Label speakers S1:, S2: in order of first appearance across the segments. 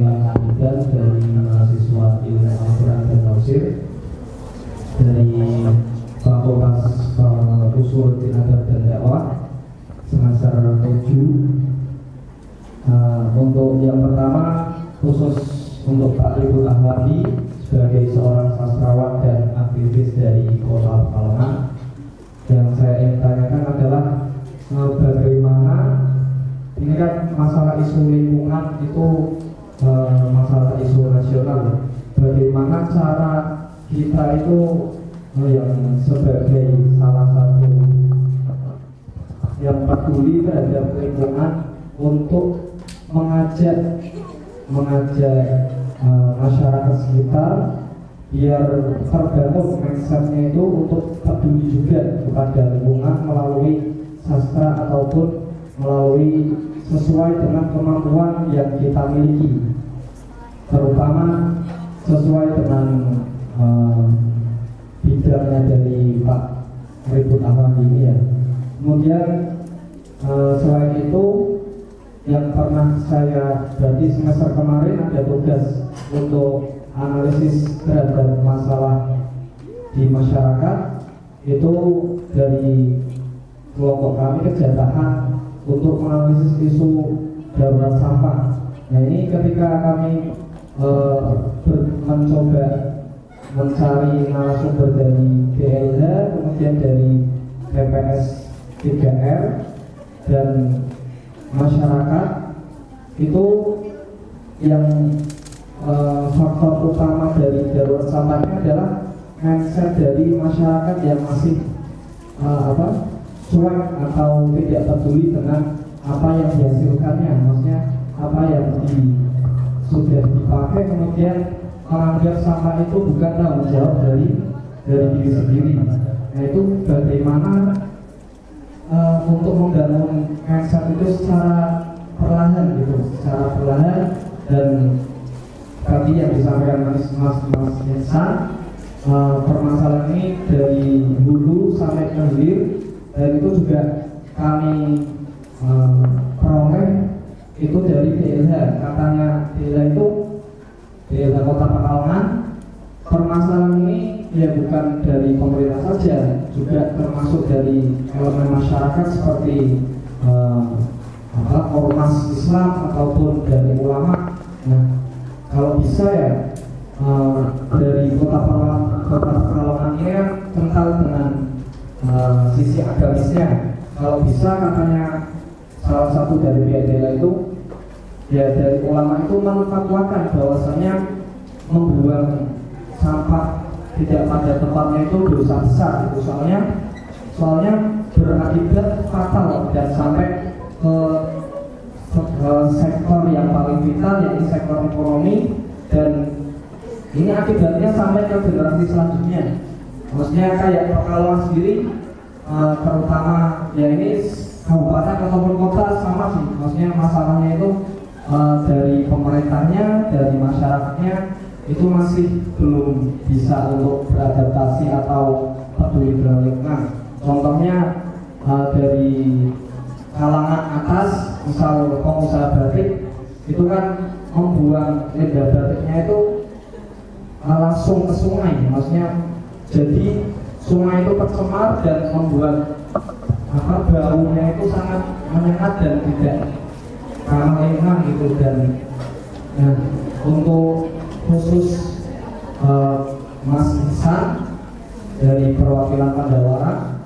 S1: dan dari mahasiswa ilmu Al-Quran dan Tafsir dari Fakultas Ushul Adab dan Dakwah semester 7. Untuk yang pertama khusus untuk Pak Ribut Ahwadi sebagai seorang sastrawan dan aktivis dari Kota Pekalongan, yang saya ingin tanyakan adalah bagaimana ini kan masalah isu lingkungan itu masalah isu nasional, bagaimana cara kita itu yang sebagai salah satu yang peduli terhadap lingkungan untuk mengajak masyarakat sekitar biar terbangun mindsetnya itu untuk peduli juga kepada lingkungan melalui sastra ataupun melalui sesuai dengan kemampuan yang kita miliki, terutama sesuai dengan bidangnya dari Pak Ribut Ahwadi ini ya. Kemudian selain itu yang pernah saya berarti semester kemarin ada tugas untuk analisis terhadap masalah di masyarakat, itu dari kelompok kami kejatahan untuk menganalisis isu darurat sampah. Nah ini ketika kami mencoba mencari narasumber dari BLH, kemudian dari TPS 3R dan masyarakat, itu yang faktor utama dari darurat sampahnya adalah mindset dari masyarakat yang masih cuek atau tidak peduli dengan apa yang dihasilkannya, maksudnya apa yang sudah dipakai kemudian menganggap sampah itu bukan tanggung jawab dari diri sendiri. Nah itu bagaimana untuk membangun mindset itu secara perlahan dan tadi yang disampaikan Mas Insan, permasalahan ini dari hulu sampai ke hilir, dan itu juga kami peroleh itu dari DLH. Katanya DLH itu DLH Kota Pekalongan, permasalahan ini ya bukan dari pemerintah saja, juga termasuk dari elemen masyarakat seperti ormas Islam ataupun dari ulama. Nah, kalau bisa ya dari Kota Pekalongan ini kan kental dengan sisi agamisnya. Kalau bisa katanya salah satu dari BDL itu ya dari ulama itu memfatwakan bahwasanya membuang sampah tidak pada tempatnya itu dosa besar itu, soalnya berakibat fatal dan sampai ke sektor yang paling vital, yaitu sektor ekonomi, dan ini akibatnya sampai ke generasi selanjutnya. Maksudnya kayak Pekalongan sendiri, terutama ya ini kabupaten ataupun kota sama sih, maksudnya masalahnya itu dari pemerintahnya, dari masyarakatnya itu masih belum bisa untuk beradaptasi atau peduli dengan lingkungan. Contohnya dari kalangan atas, misal pengusaha batik itu kan membuang limbah batiknya itu langsung ke sungai, maksudnya jadi sungai itu tercemar dan membuat baunya itu sangat menyengat dan tidak ramah lingkungan gitu. Dan untuk khusus Mas Ihsan dari perwakilan Pandawara,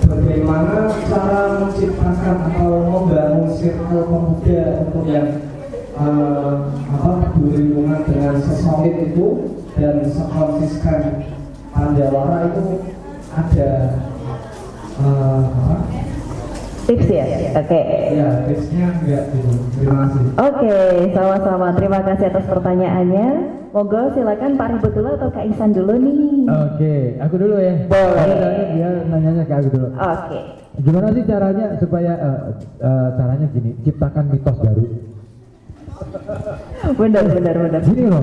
S1: bagaimana cara menciptakan atau membangun sirkel pemuda untuk yang peduli lingkungan dengan sesolid itu dan sekonsisten Pandawara itu ada
S2: tips ya? Oke.
S1: Ya, tipsnya enggak gitu. Terima kasih.
S2: Oke, sama-sama. Terima kasih atas pertanyaannya. Monggo silakan Pak Ributullah atau Kak Ihsan dulu nih.
S3: Oke, aku dulu ya.
S2: Boleh.
S3: Dia nanyanya ke aku dulu.
S2: Oke.
S3: Gimana sih caranya supaya caranya gini, ciptakan mitos baru.
S2: Benar.
S3: Gini loh,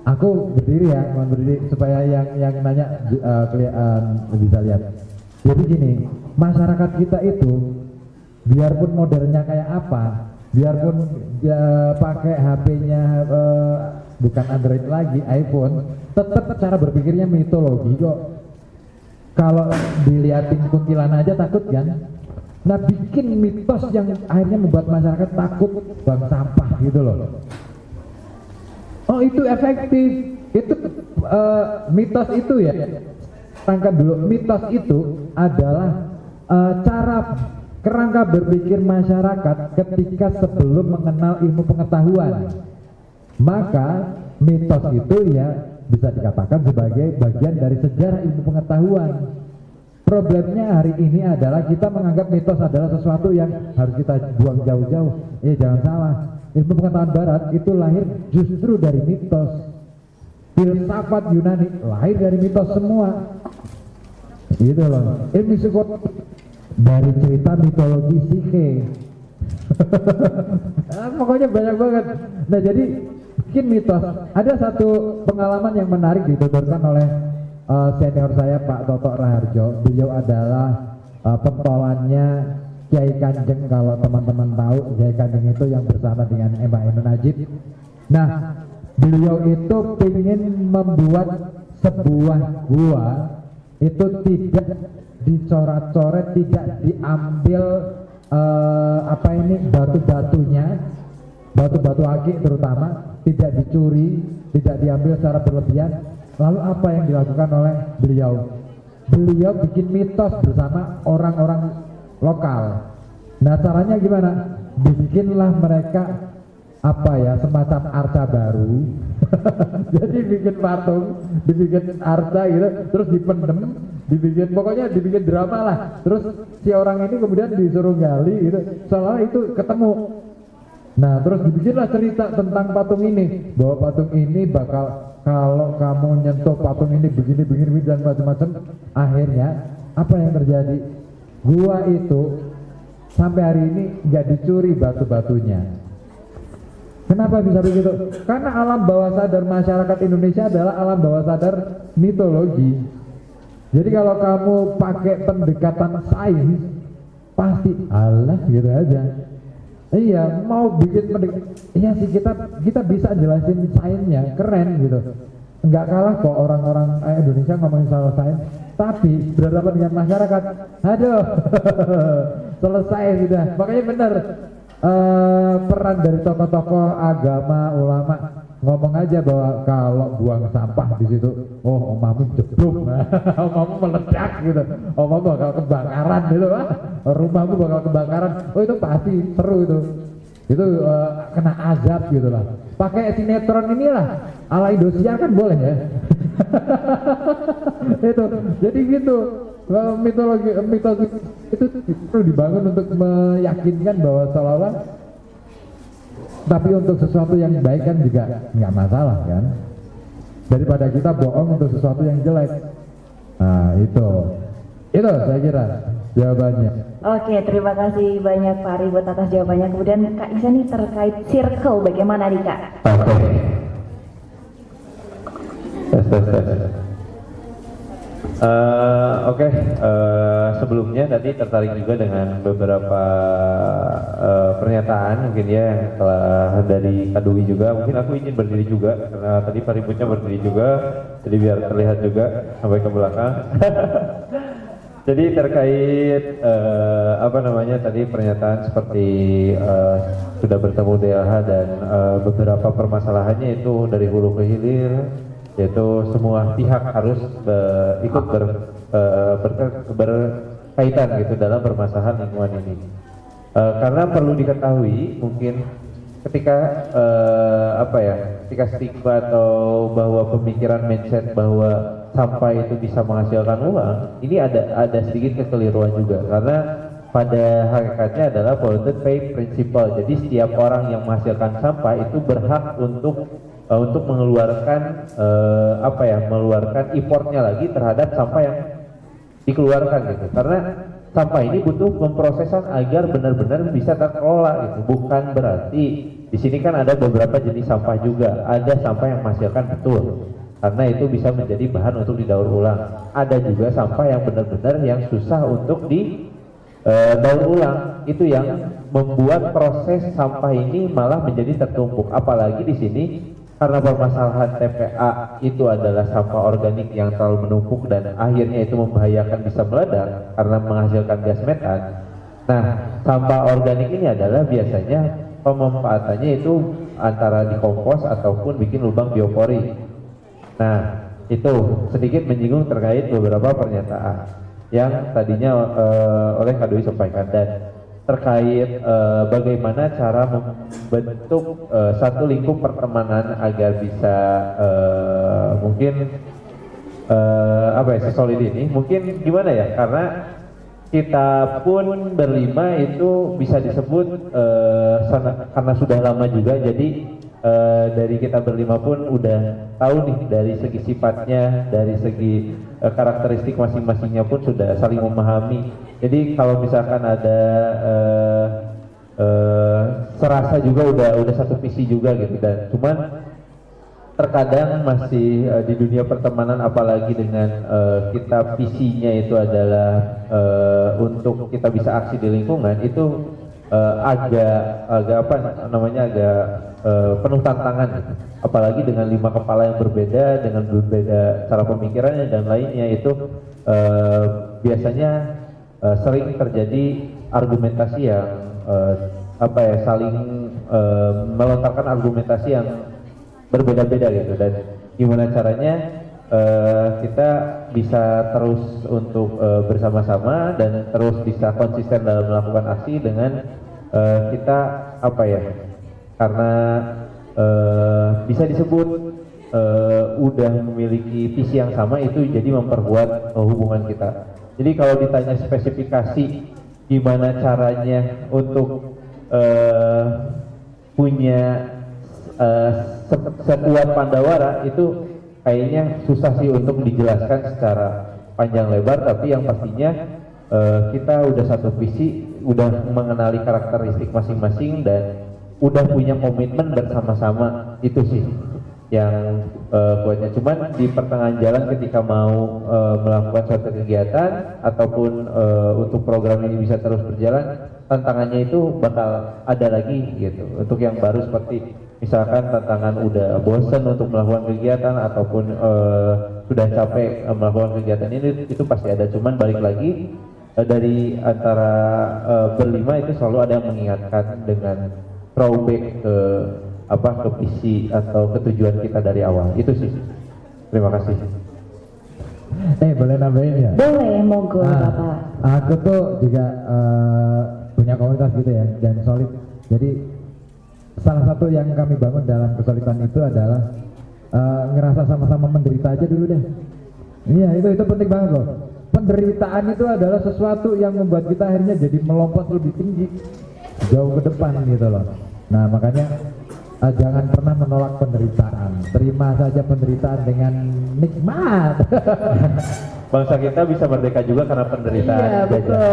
S3: aku berdiri ya, mohon berdiri supaya yang nanya bisa lihat. Jadi gini, masyarakat kita itu biarpun modernnya kayak apa, biarpun dia pakai HP-nya bukan Android lagi, iPhone, tetap cara berpikirnya mitologi kok. Kalau diliatin kuntilanak aja takut kan? Nah, bikin mitos yang akhirnya membuat masyarakat takut buang sampah gitu loh. Oh, itu efektif. Itu mitos itu ya. Tangkap dulu, mitos itu adalah cara kerangka berpikir masyarakat ketika sebelum mengenal ilmu pengetahuan. Maka mitos itu ya bisa dikatakan sebagai bagian dari sejarah ilmu pengetahuan. Problemnya hari ini adalah kita menganggap mitos adalah sesuatu yang harus kita buang jauh-jauh. Jangan salah, ilmu pengetahuan barat itu lahir justru dari mitos. Filsafat Yunani lahir dari mitos semua. Gitu loh. Ilmu psikologi dari cerita mitologi Psike. Pokoknya banyak banget. Nah, jadi bikin mitos. Ada satu pengalaman yang menarik dituturkan oleh senior saya Pak Toto Raharjo. Beliau adalah pentolannya Kiai Kanjeng. Kalau teman-teman tahu, Kiai Kanjeng itu yang bersama dengan Mbak Ainun Najib. Nah, beliau itu ingin membuat sebuah gua itu tidak dicoret-coret, tidak diambil batu-batunya, batu-batu akik terutama, tidak dicuri, tidak diambil secara berlebihan. Lalu apa yang dilakukan oleh beliau? Beliau bikin mitos bersama orang-orang lokal. Nah, caranya gimana? Bikinlah mereka semacam arca baru. Jadi bikin patung, dibikin arca gitu, terus dipendem, dibikin drama lah. Terus si orang ini kemudian disuruh gali gitu, soalnya itu ketemu. Nah, terus dibikinlah cerita tentang patung ini, bahwa patung ini bakal, kalau kamu nyentuh patung ini begini dan macam-macam. Akhirnya apa yang terjadi? Gua itu sampai hari ini nggak dicuri batu-batunya. Kenapa bisa begitu? Karena alam bawah sadar masyarakat Indonesia adalah alam bawah sadar mitologi. Jadi kalau kamu pakai pendekatan sains, pasti Allah gitu aja. Iya, mau bikin iya sih, kita bisa jelasin sainsnya, keren gitu. Enggak kalah kok orang-orang Indonesia ngomongin soal sains, tapi berhadapan dengan masyarakat, aduh, selesai sudah. Makanya benar, peran dari tokoh-tokoh agama, ulama ngomong aja bahwa kalau buang sampah di situ, oh omamu jeblok, omamu meledak gitu, omamu bakal kebakaran gitu, rumahmu bakal kebakaran, oh itu pasti seru itu kena azab gitu lah. Pakai sinetron inilah ala Indosiar kan boleh ya. Itu jadi gitu. Mitologi itu perlu dibangun untuk meyakinkan bahwa seolah-olah, tapi untuk sesuatu yang baik kan juga nggak masalah kan, daripada kita bohong untuk sesuatu yang jelek. Nah itu saya kira jawabannya.
S2: Oke, terima kasih banyak Pak Ribut atas jawabannya. Kemudian Kak Isa nih terkait circle, bagaimana nih Kak?
S4: Oke. Sebelumnya tadi tertarik juga dengan beberapa pernyataan mungkin ya yang telah dari Kak Dwi juga. Mungkin aku ingin berdiri juga karena tadi Pak Ributnya berdiri juga, jadi biar terlihat juga sampai ke belakang. Jadi terkait tadi pernyataan seperti sudah bertemu DLH dan beberapa permasalahannya itu dari hulu ke hilir, yaitu semua pihak harus ikut berkaitan gitu dalam permasalahan lingkungan ini. Karena perlu diketahui mungkin ketika ketika stigma atau bahwa pemikiran mindset bahwa sampah itu bisa menghasilkan uang, ini ada sedikit kekeliruan juga, karena pada hakikatnya adalah polluted pay principle. Jadi setiap orang yang menghasilkan sampah itu berhak untuk mengeluarkan mengeluarkan importnya lagi terhadap sampah yang dikeluarkan gitu. Karena sampah ini butuh pemprosesan agar benar-benar bisa terkelola gitu. Bukan berarti di sini kan ada beberapa jenis sampah juga. Ada sampah yang menghasilkan betul, karena itu bisa menjadi bahan untuk didaur ulang. Ada juga sampah yang benar-benar yang susah untuk daur ulang itu yang membuat proses sampah ini malah menjadi tertumpuk. Apalagi di sini karena permasalahan TPA itu adalah sampah organik yang terlalu menumpuk dan akhirnya itu membahayakan, bisa meledak karena menghasilkan gas metan. Nah, sampah organik ini adalah biasanya pemanfaatannya itu antara dikompos ataupun bikin lubang biopori. Nah, itu sedikit menyinggung terkait beberapa pernyataan yang tadinya oleh Kak Dwi sampaikan, dan terkait bagaimana cara membentuk satu lingkup pertemanan agar bisa mungkin sesolid ini. Mungkin gimana ya, karena kita pun berlima itu bisa disebut karena sudah lama juga, jadi dari kita berlima pun udah tahu nih dari segi sifatnya, dari segi karakteristik masing-masingnya pun sudah saling memahami. Jadi kalau misalkan ada serasa juga udah satu visi juga gitu, dan cuman terkadang masih di dunia pertemanan, apalagi dengan kita visinya itu adalah untuk kita bisa aksi di lingkungan, itu agak penuh tantangan, apalagi dengan 5 kepala yang berbeda, dengan berbeda cara pemikirannya dan lainnya, itu biasanya sering terjadi argumentasi yang saling melontarkan argumentasi yang berbeda-beda gitu, dan gimana caranya kita bisa terus untuk bersama-sama dan terus bisa konsisten dalam melakukan aksi dengan kita karena bisa disebut udah memiliki visi yang sama, itu jadi memperkuat hubungan kita. Jadi kalau ditanya spesifikasi gimana caranya untuk punya sekuat Pandawara, itu kayaknya susah sih untuk dijelaskan secara panjang lebar, tapi yang pastinya kita udah satu visi, udah mengenali karakteristik masing-masing, dan udah punya komitmen bersama-sama. Itu sih yang kuatnya. Cuman di pertengahan jalan ketika mau melakukan suatu kegiatan ataupun untuk program ini bisa terus berjalan, tantangannya itu bakal ada lagi gitu. Untuk yang baru seperti misalkan tantangan udah bosan untuk melakukan kegiatan ataupun sudah capek melakukan kegiatan ini, itu pasti ada. Cuman balik lagi dari antara berlima itu selalu ada yang mengingatkan dengan throwback ke ke visi atau ketujuan kita dari awal. Itu sih. Terima kasih.
S3: Boleh nambahin ya?
S2: Boleh, monggo Bapak.
S3: Aku tuh juga punya komunitas gitu ya, dan solid. Jadi salah satu yang kami bangun dalam kesolidan itu adalah ngerasa sama-sama menderita aja dulu deh. Iya, itu penting banget loh. Penderitaan itu adalah sesuatu yang membuat kita akhirnya jadi melompat lebih tinggi, jauh ke depan gitu loh. Nah, makanya jangan pernah menolak penderitaan. Terima saja penderitaan dengan nikmat.
S4: Bangsa kita bisa merdeka juga karena penderitaan.
S2: Iya, betul.